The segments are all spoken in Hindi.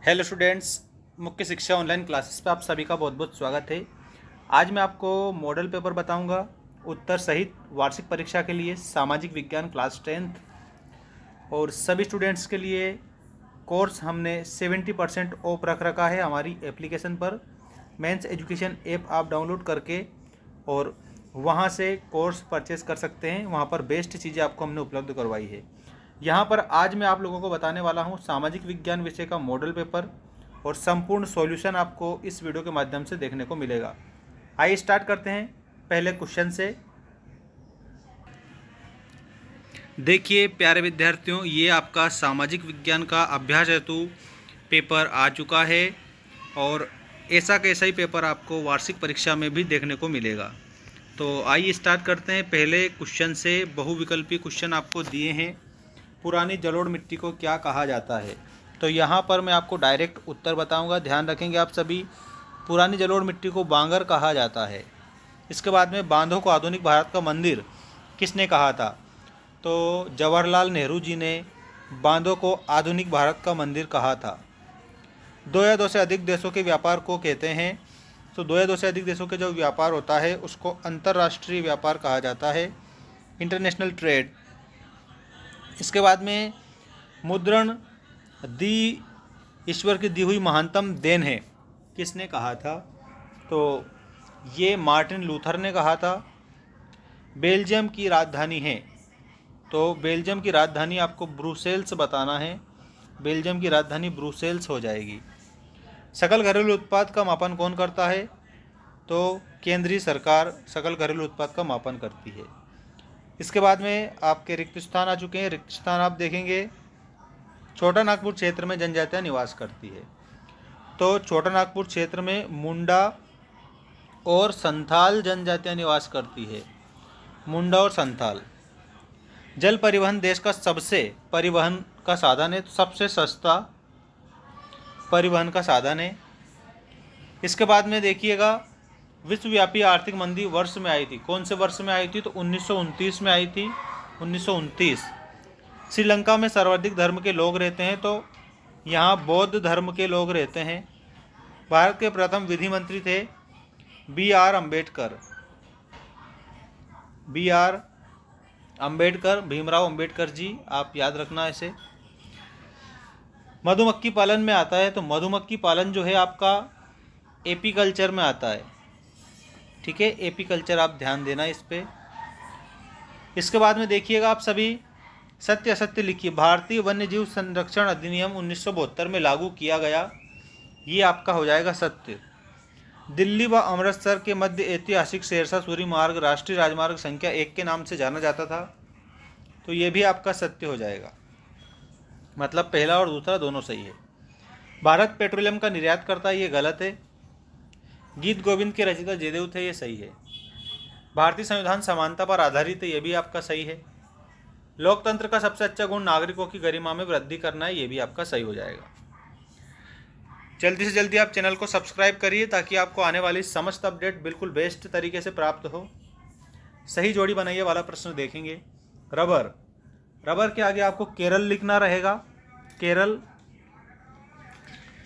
हेलो स्टूडेंट्स, मुख्य शिक्षा ऑनलाइन क्लासेस पे आप सभी का बहुत बहुत स्वागत है। आज मैं आपको मॉडल पेपर बताऊंगा उत्तर सहित वार्षिक परीक्षा के लिए सामाजिक विज्ञान क्लास 10th और सभी स्टूडेंट्स के लिए कोर्स हमने 70% ऑफ रख रखा है हमारी एप्लीकेशन पर। मेंस एजुकेशन ऐप आप डाउनलोड करके और वहाँ से कोर्स परचेज कर सकते हैं। वहाँ पर बेस्ट चीज़ें आपको हमने उपलब्ध करवाई है। यहाँ पर आज मैं आप लोगों को बताने वाला हूँ सामाजिक विज्ञान विषय का मॉडल पेपर और संपूर्ण सॉल्यूशन आपको इस वीडियो के माध्यम से देखने को मिलेगा। आइए स्टार्ट करते हैं पहले क्वेश्चन से। देखिए प्यारे विद्यार्थियों, ये आपका सामाजिक विज्ञान का अभ्यास हेतु पेपर आ चुका है और ऐसा कैसा ही पेपर आपको वार्षिक परीक्षा में भी देखने को मिलेगा। तो आइए स्टार्ट करते हैं पहले क्वेश्चन से। बहुविकल्पी क्वेश्चन आपको दिए हैं। पुरानी जलोढ़ मिट्टी को क्या कहा जाता है? तो यहाँ पर मैं आपको डायरेक्ट उत्तर बताऊंगा, ध्यान रखेंगे आप सभी। पुरानी जलोढ़ मिट्टी को बांगर कहा जाता है। इसके बाद में बांधों को आधुनिक भारत का मंदिर किसने कहा था? तो जवाहरलाल नेहरू जी ने बांधों को आधुनिक भारत का मंदिर कहा था। दो या दो से अधिक देशों के व्यापार को कहते हैं। तो दो या दो से अधिक देशों के जो व्यापार होता है उसको अंतर्राष्ट्रीय व्यापार कहा जाता है, इंटरनेशनल ट्रेड। इसके बाद में मुद्रण दी ईश्वर की दी हुई महानतम देन है किसने कहा था? तो ये मार्टिन लूथर ने कहा था। बेल्जियम की राजधानी है, तो बेल्जियम की राजधानी आपको ब्रुसेल्स बताना है। बेल्जियम की राजधानी ब्रुसेल्स हो जाएगी। सकल घरेलू उत्पाद का मापन कौन करता है? तो केंद्रीय सरकार सकल घरेलू उत्पाद का मापन करती है। इसके बाद में आपके रिक्त स्थान आ चुके हैं। रिक्त स्थान आप देखेंगे, छोटा नागपुर क्षेत्र में जनजातियां निवास करती है। तो छोटा नागपुर क्षेत्र में मुंडा और संथाल जनजातियां निवास करती है। मुंडा और संथाल। जल परिवहन देश का सबसे परिवहन का साधन है, तो सबसे सस्ता परिवहन का साधन है। इसके बाद में देखिएगा, विश्वव्यापी आर्थिक मंदी वर्ष में आई थी। कौन से वर्ष में आई थी? तो 1929 में आई थी, 1929। श्रीलंका में सर्वाधिक धर्म के लोग रहते हैं, तो यहाँ बौद्ध धर्म के लोग रहते हैं। भारत के प्रथम विधि मंत्री थे बी.आर. अम्बेडकर। बी.आर. अम्बेडकर, भीमराव अम्बेडकर जी, आप याद रखना इसे। मधुमक्खी पालन में आता है, तो मधुमक्खी पालन जो है आपका एपी कल्चर में आता है। ठीक है, एपी कल्चर आप ध्यान देना इस पे। इसके बाद में देखिएगा आप सभी, सत्य असत्य लिखिए। भारतीय वन्यजीव संरक्षण अधिनियम 1972 में लागू किया गया, ये आपका हो जाएगा सत्य। दिल्ली व अमृतसर के मध्य ऐतिहासिक शेरशाह सूरी मार्ग राष्ट्रीय राजमार्ग संख्या 1 के नाम से जाना जाता था, तो ये भी आपका सत्य हो जाएगा। मतलब पहला और दूसरा दोनों सही है। भारत पेट्रोलियम का निर्यात करता है, ये गलत है। गीत गोविंद के रचयिता जयदेव थे, ये सही है। भारतीय संविधान समानता पर आधारित है, ये भी आपका सही है। लोकतंत्र का सबसे अच्छा गुण नागरिकों की गरिमा में वृद्धि करना है, ये भी आपका सही हो जाएगा। जल्दी से जल्दी आप चैनल को सब्सक्राइब करिए ताकि आपको आने वाली समस्त अपडेट बिल्कुल बेस्ट तरीके से प्राप्त हो। सही जोड़ी बनाइए वाला प्रश्न देखेंगे। रबर, रबर के आगे आपको केरल लिखना रहेगा, केरल।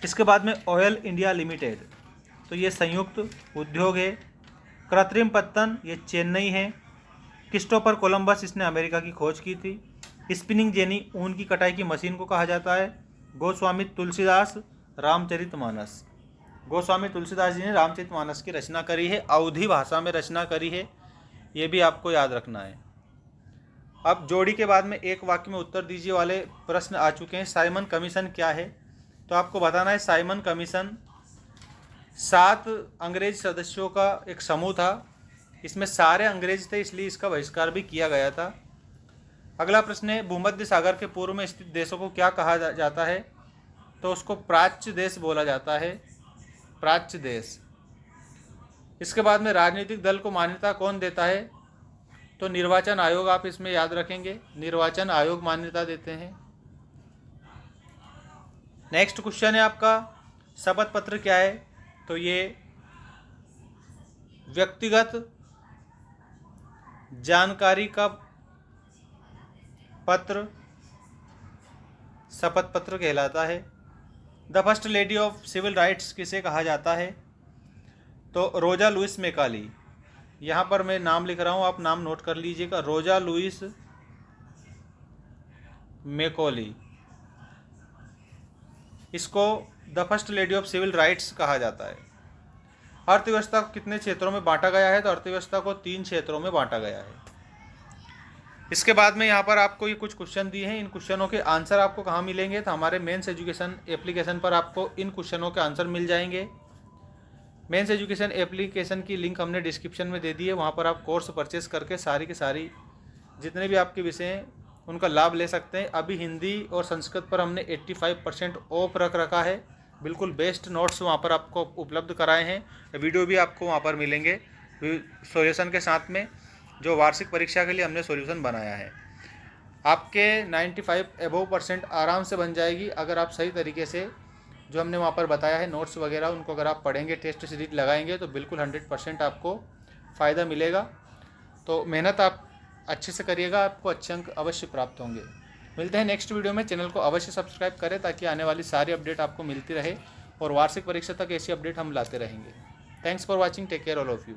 इसके बाद में ऑयल इंडिया लिमिटेड, तो ये संयुक्त उद्योग है। कृत्रिम पत्तन, ये चेन्नई है। क्रिस्टोफर कोलंबस, इसने अमेरिका की खोज की थी। स्पिनिंग जेनी, ऊन की कटाई की मशीन को कहा जाता है। गोस्वामी तुलसीदास, रामचरितमानस। गोस्वामी तुलसीदास जी ने रामचरितमानस की रचना करी है, अवधी भाषा में रचना करी है, ये भी आपको याद रखना है। अब जोड़ी के बाद में एक वाक्य में उत्तर दीजिए वाले प्रश्न आ चुके हैं। साइमन कमीशन क्या है? तो आपको बताना है साइमन कमीशन 7 अंग्रेज सदस्यों का एक समूह था। इसमें सारे अंग्रेज थे, इसलिए इसका बहिष्कार भी किया गया था। अगला प्रश्न है, भूमध्य सागर के पूर्व में स्थित देशों को क्या कहा जाता है? तो उसको प्राच्य देश बोला जाता है, प्राच्य देश। इसके बाद में राजनीतिक दल को मान्यता कौन देता है? तो निर्वाचन आयोग, आप इसमें याद रखेंगे, निर्वाचन आयोग मान्यता देते हैं। नेक्स्ट क्वेश्चन है आपका, शपथ पत्र क्या है? तो ये व्यक्तिगत जानकारी का पत्र शपथ पत्र कहलाता है। The first lady of civil rights किसे कहा जाता है? तो रोजा लुइस मैकॉले। यहाँ पर मैं नाम लिख रहा हूँ, आप नाम नोट कर लीजिएगा, रोजा लुइस मैकॉले। इसको the first lady of civil rights कहा जाता है। अर्थव्यवस्था को कितने क्षेत्रों में बांटा गया है? तो अर्थव्यवस्था को 3 क्षेत्रों में बांटा गया है। इसके बाद में यहाँ पर आपको ये कुछ क्वेश्चन दिए हैं, इन क्वेश्चनों के आंसर आपको कहाँ मिलेंगे? तो हमारे मेंस एजुकेशन एप्लीकेशन पर आपको इन क्वेश्चनों के आंसर मिल जाएंगे। मेंस एजुकेशन एप्लीकेशन की लिंक हमने डिस्क्रिप्शन में दे दी है, वहाँ पर आप कोर्स परचेस करके सारी की सारी जितने भी आपके विषय हैं उनका लाभ ले सकते हैं। अभी हिंदी और संस्कृत पर हमने 85% ऑफ रख रखा है, बिल्कुल बेस्ट नोट्स वहाँ पर आपको उपलब्ध कराए हैं। वीडियो भी आपको वहाँ पर मिलेंगे सॉल्यूशन के साथ में, जो वार्षिक परीक्षा के लिए हमने सॉल्यूशन बनाया है। आपके 95 अबव % आराम से बन जाएगी अगर आप सही तरीके से जो हमने वहाँ पर बताया है नोट्स वगैरह उनको अगर आप पढ़ेंगे, टेस्ट सीरीज लगाएंगे तो बिल्कुल 100% आपको फ़ायदा मिलेगा। तो मेहनत आप अच्छे से करिएगा, आपको अच्छे अंक अवश्य प्राप्त होंगे। मिलते हैं नेक्स्ट वीडियो में। चैनल को अवश्य सब्सक्राइब करें ताकि आने वाली सारी अपडेट आपको मिलती रहे और वार्षिक परीक्षा तक ऐसी अपडेट हम लाते रहेंगे। Thanks for watching, take care all of you.